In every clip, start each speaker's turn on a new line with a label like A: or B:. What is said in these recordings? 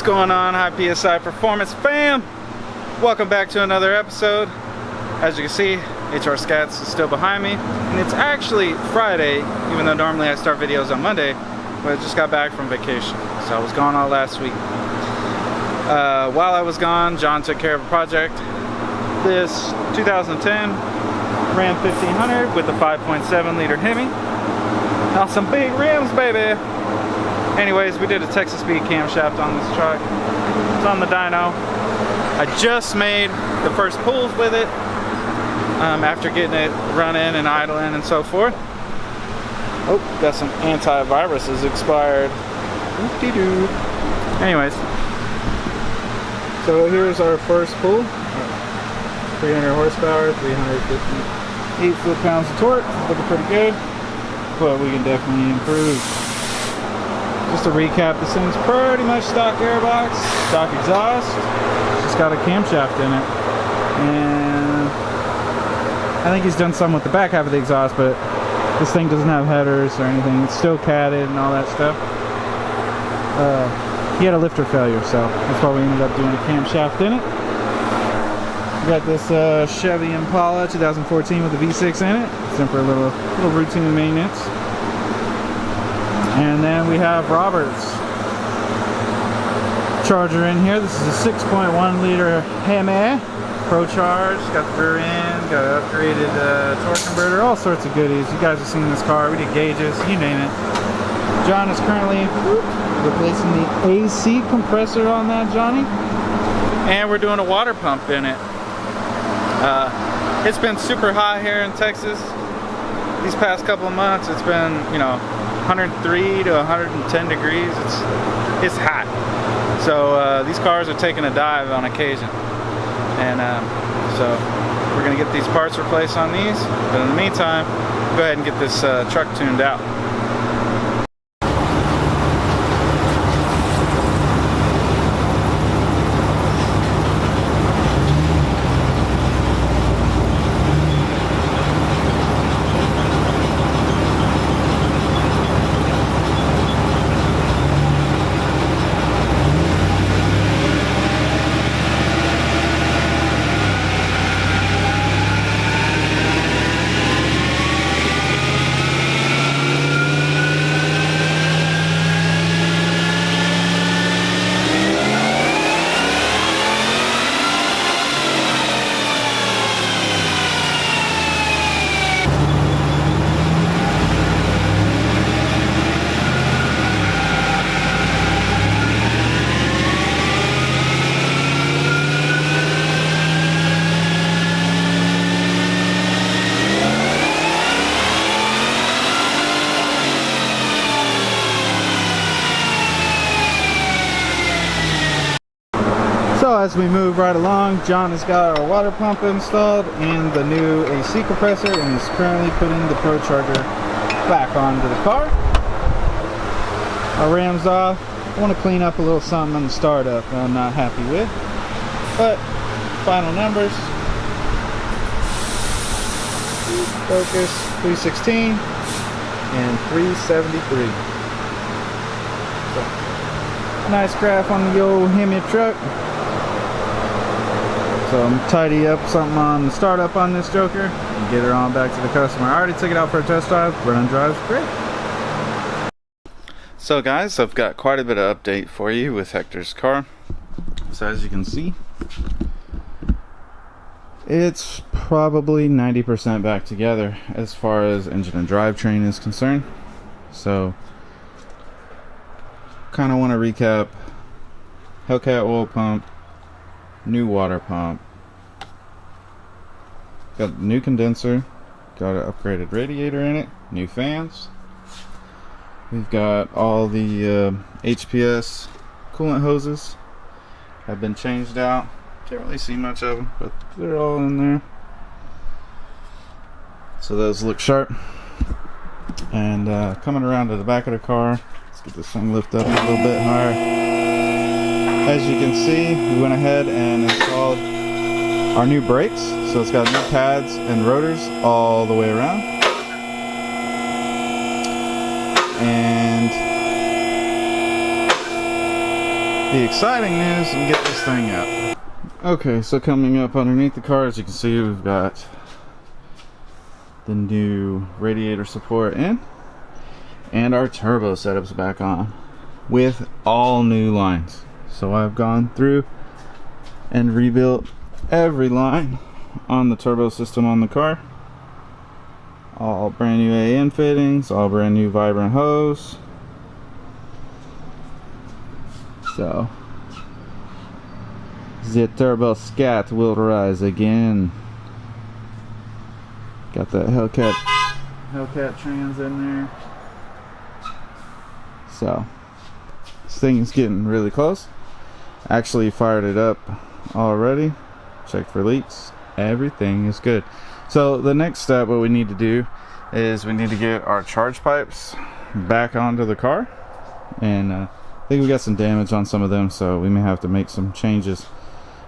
A: What's going on, High PSI Performance fam? Welcome back to another episode. As you can see, HR Scats is still behind me, and it's actually Friday, even though normally I start videos on Monday, but I just got back from vacation, so I was gone all last week. While I was gone, John took care of a project. This 2010 Ram 1500 with a 5.7 liter Hemi. Now some big rims, baby! Anyways, we did a Texas speed camshaft on this truck. It's on the dyno. I just made the first pulls with it after getting it running and idling and so forth. Oh, got some antiviruses expired. Whoop-de-doo. Anyways, so here's our first pull. 300 horsepower, 358 foot-pounds of torque. Looking pretty good, but we can definitely improve. Just to recap, this thing's pretty much stock airbox, stock exhaust. It's just got a camshaft in it. And I think he's done some with the back half of the exhaust, but this thing doesn't have headers or anything. It's still catted and all that stuff. He had a lifter failure, so that's why we ended up doing a camshaft in it. We got this Chevy Impala 2014 with a V6 in it. It's in for a little routine maintenance. And then we have Robert's Charger in here. This is a 6.1 liter Hemi Pro Charge. Got the rear end, got an upgraded torque converter, all sorts of goodies. You guys have seen this car. We did gauges, you name it. John is currently replacing the AC compressor on that, Johnny. And we're doing a water pump in it. It's been super hot here in Texas these past couple of months. It's been, 103 to 110 degrees. It's hot. So these cars are taking a dive on occasion. And so we're gonna get these parts replaced on these. But in the meantime, go ahead and get this truck tuned out. So as we move right along, John has got our water pump installed and the new AC compressor, and he's currently putting the Pro Charger back onto the car. Our ram's off. I want to clean up a little something on the startup that I'm not happy with. But final numbers. Focus 316 and 373. So, nice graph on the old Hemi truck. So I'm tidy up something on the startup on this Joker and get her on back to the customer. I already took it out for a test drive. Run drives great. So guys, I've got quite a bit of update for you with Hector's car. So as you can see, it's probably 90% back together as far as engine and drivetrain is concerned. So kind of want to recap: Hellcat oil pump, new water pump, got a new condenser, got an upgraded radiator in it, new fans. We've got all the HPS coolant hoses have been changed out. Can't really see much of them, but they're all in there. So those look sharp. And coming around to the back of the car, let's get this thing lifted up a little bit higher. As you can see, we went ahead and installed our new brakes. So it's got new pads and rotors all the way around. And the exciting news and get this thing up. Okay, so coming up underneath the car, as you can see, we've got the new radiator support in, and our turbo setup's back on with all new lines. So I've gone through and rebuilt every line on the turbo system on the car. All brand new AN fittings, all brand new vibrant hose. So the turbo scat will rise again. Got that Hellcat trans in there. So this thing is getting really close. Actually fired it up already. Checked for leaks. Everything is good. So the next step, what we need to do is we need to get our charge pipes back onto the car, and I think we got some damage on some of them, so we may have to make some changes.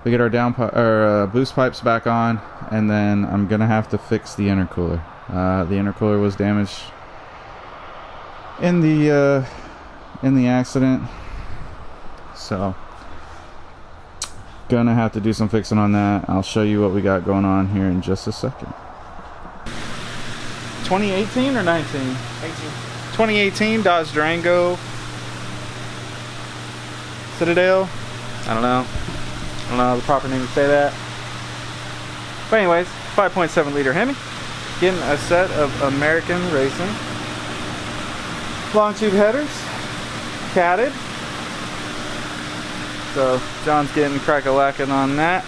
A: We get our boost pipes back on, and then I'm gonna have to fix the intercooler. The intercooler was damaged in the accident, so gonna have to do some fixing on that. I'll show you what we got going on here in just a second. 2018 or 19? 18. 2018 Dodge Durango Citadel. I don't know the proper name to say that. But anyways, 5.7 liter Hemi. Getting a set of American Racing long tube headers, catted. So John's getting crack-a-lacking on that.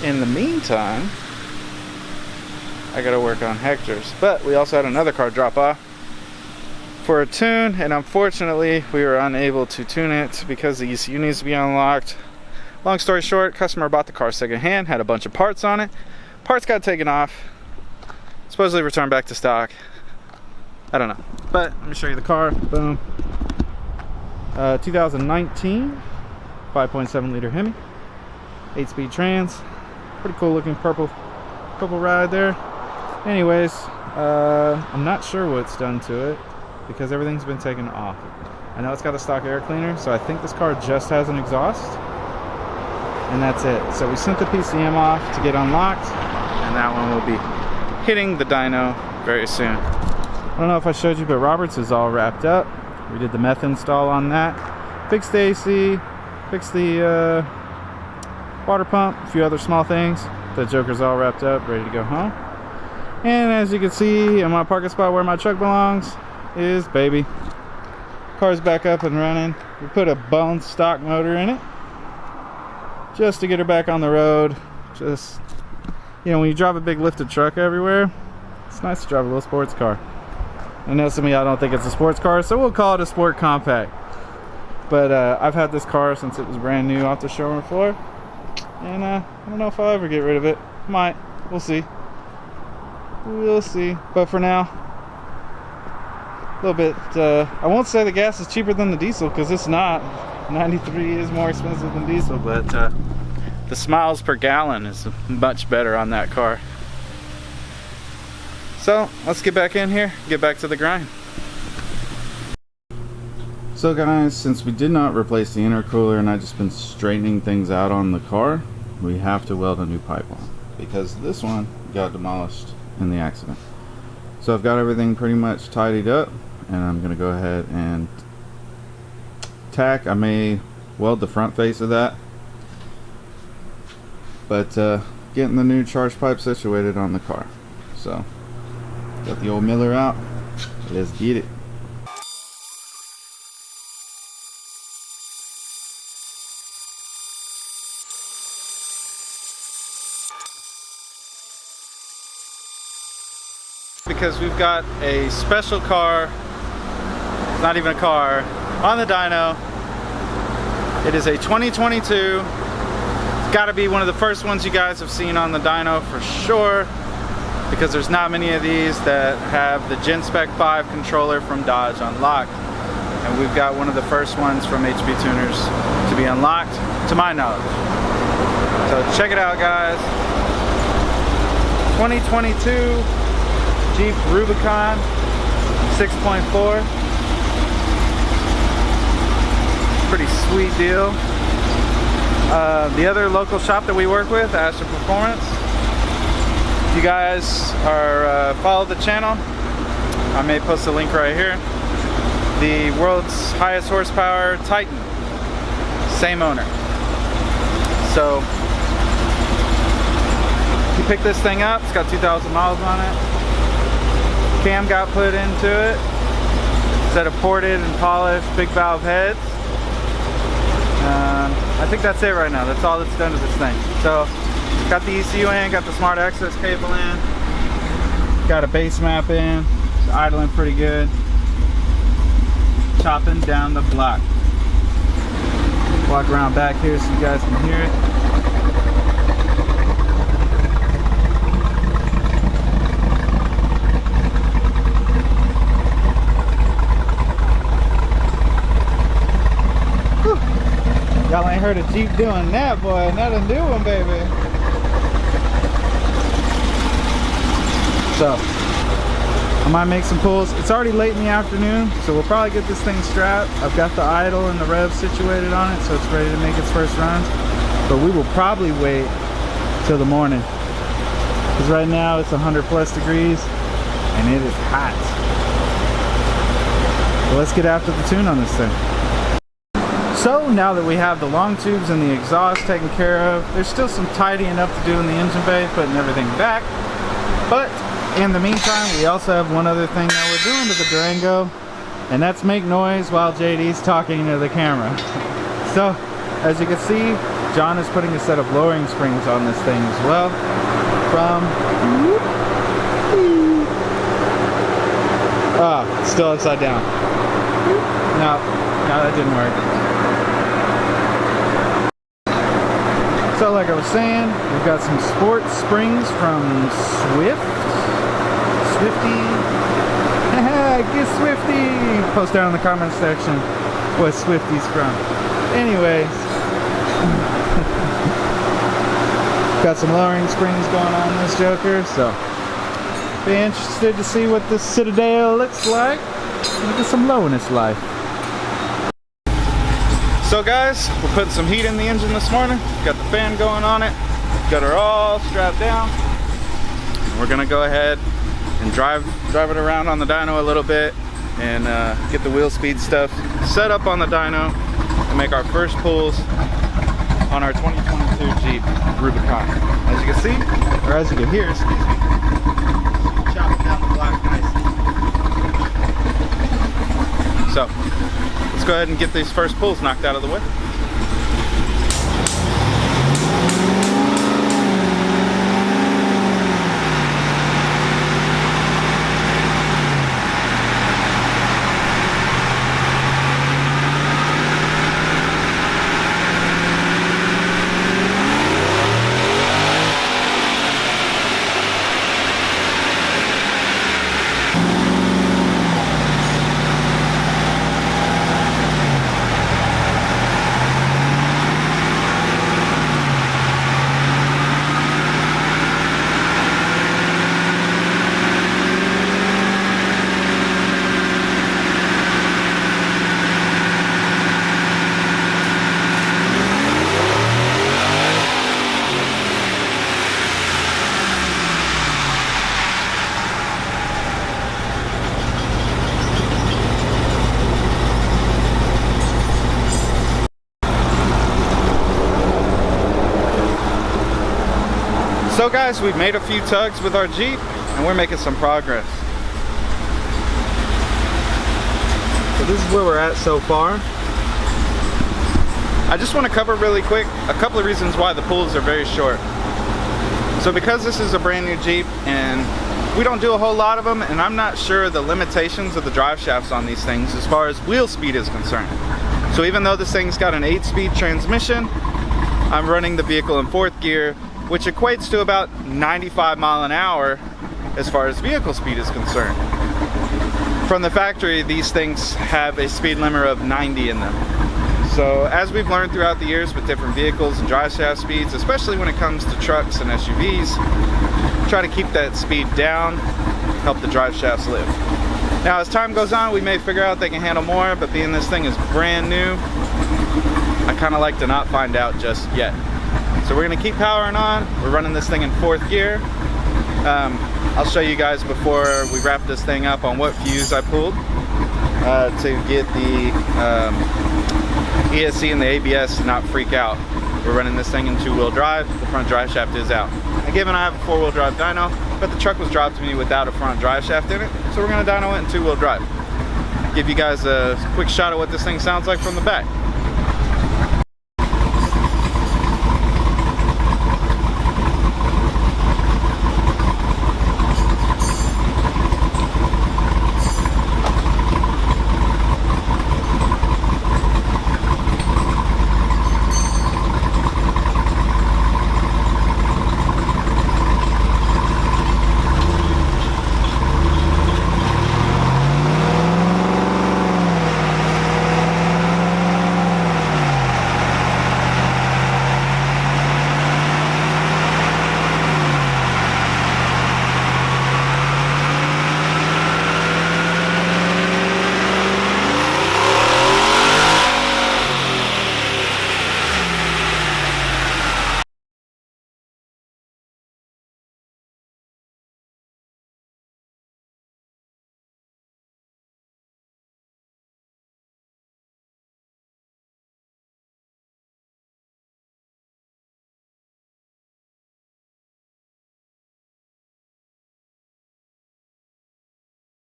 A: In the meantime, I gotta work on Hector's. But we also had another car drop off for a tune, and unfortunately we were unable to tune it because the ECU needs to be unlocked. Long story short, customer bought the car secondhand, had a bunch of parts on it. Parts got taken off, supposedly returned back to stock. I don't know. But let me show you the car. Boom. 2019 5.7 liter Hemi, 8-speed trans. Pretty cool looking purple ride there. Anyways, I'm not sure what's done to it because everything's been taken off. I know it's got a stock air cleaner, so I think this car just has an exhaust, and that's it. So we sent the PCM off to get unlocked, and that one will be hitting the dyno very soon. I don't know if I showed you, but Roberts is all wrapped up. We did the meth install on that, fixed the AC, fixed the water pump, a few other small things. The Joker's all wrapped up, ready to go home. And as you can see, in my parking spot where my truck belongs is baby. Car's back up and running. We put a bone stock motor in it just to get her back on the road. Just, you know, when you drive a big lifted truck everywhere, it's nice to drive a little sports car. I know some of y'all don't think it's a sports car, so we'll call it a sport compact. But I've had this car since it was brand new off the showroom floor, and I don't know if I'll ever get rid of it. Might. We'll see. We'll see. But for now, a little bit, I won't say the gas is cheaper than the diesel, because it's not. 93 is more expensive than diesel, but the miles per gallon is much better on that car. So let's get back in here, get back to the grind. So guys, since we did not replace the intercooler and I've just been straightening things out on the car, we have to weld a new pipe on because this one got demolished in the accident. So I've got everything pretty much tidied up, and I'm gonna go ahead and tack. I may weld the front face of that, but getting the new charge pipe situated on the car. So got the old Miller out. Let's get it. Because we've got a special car, it's not even a car, on the dyno. It is a 2022. It's got to be one of the first ones you guys have seen on the dyno for sure, because there's not many of these that have the Gen Spec 5 controller from Dodge unlocked. And we've got one of the first ones from HB Tuners to be unlocked, to my knowledge. So check it out, guys. 2022 Jeep Rubicon 6.4. pretty sweet deal. The other local shop that we work with, Astra Performance, if you guys are follow the channel, I may post a link right here. The world's highest horsepower Titan, same owner. So you pick this thing up, it's got 2,000 miles on it. Cam got put into it, set of ported and polished big valve heads. I think that's it right now. That's all that's done to this thing. So got the ECU in, got the smart access cable in, got a base map in, it's idling pretty good. Chopping down the block. Walk around back here so you guys can hear it. Y'all ain't heard a Jeep doing that, boy. Another new one, baby. So, I might make some pulls. It's already late in the afternoon, so we'll probably get this thing strapped. I've got the idle and the rev situated on it, so it's ready to make its first runs. But we will probably wait till the morning, because right now it's 100+ degrees and it is hot. So let's get after the tune on this thing. So now that we have the long tubes and the exhaust taken care of, there's still some tidying up to do in the engine bay, putting everything back. But in the meantime, we also have one other thing that we're doing to the Durango, and that's make noise while JD's talking to the camera. So as you can see, John is putting a set of lowering springs on this thing as well. Still upside down. No, that didn't work. So like I was saying, we've got some sport springs from Swifty. Get Swifty! Post down in the comments section what Swifty's from. Anyways, got some lowering springs going on in this joker, so be interested to see what this Citadel looks like. Look at some low in its life. So guys, we're putting some heat in the engine this morning. Got the fan going on it. Got her all strapped down. We're gonna go ahead and drive it around on the dyno a little bit and get the wheel speed stuff set up on the dyno and make our first pulls on our 2022 Jeep Rubicon. As you can see, or as you can hear, excuse me, chopping down the block nicely. So let's go ahead and get these first pulls knocked out of the way. So guys, we've made a few tugs with our Jeep and we're making some progress. So this is where we're at so far. I just want to cover really quick a couple of reasons why the pulls are very short. So because this is a brand new Jeep and we don't do a whole lot of them, and I'm not sure the limitations of the drive shafts on these things as far as wheel speed is concerned. So even though this thing's got an 8-speed transmission, I'm running the vehicle in 4th gear, which equates to about 95 miles an hour as far as vehicle speed is concerned. From the factory, these things have a speed limit of 90 in them. So as we've learned throughout the years with different vehicles and drive shaft speeds, especially when it comes to trucks and SUVs, try to keep that speed down, help the drive shafts live. Now as time goes on, we may figure out they can handle more, but being this thing is brand new, I kind of like to not find out just yet. So we're gonna keep powering on. We're running this thing in 4th gear. I'll show you guys before we wrap this thing up on what fuse I pulled to get the ESC and the ABS to not freak out. We're running this thing in 2-wheel drive. The front drive shaft is out. Given I have a 4-wheel drive dyno, but the truck was dropped to me without a front drive shaft in it, so we're gonna dyno it in 2-wheel drive. Give you guys a quick shot of what this thing sounds like from the back.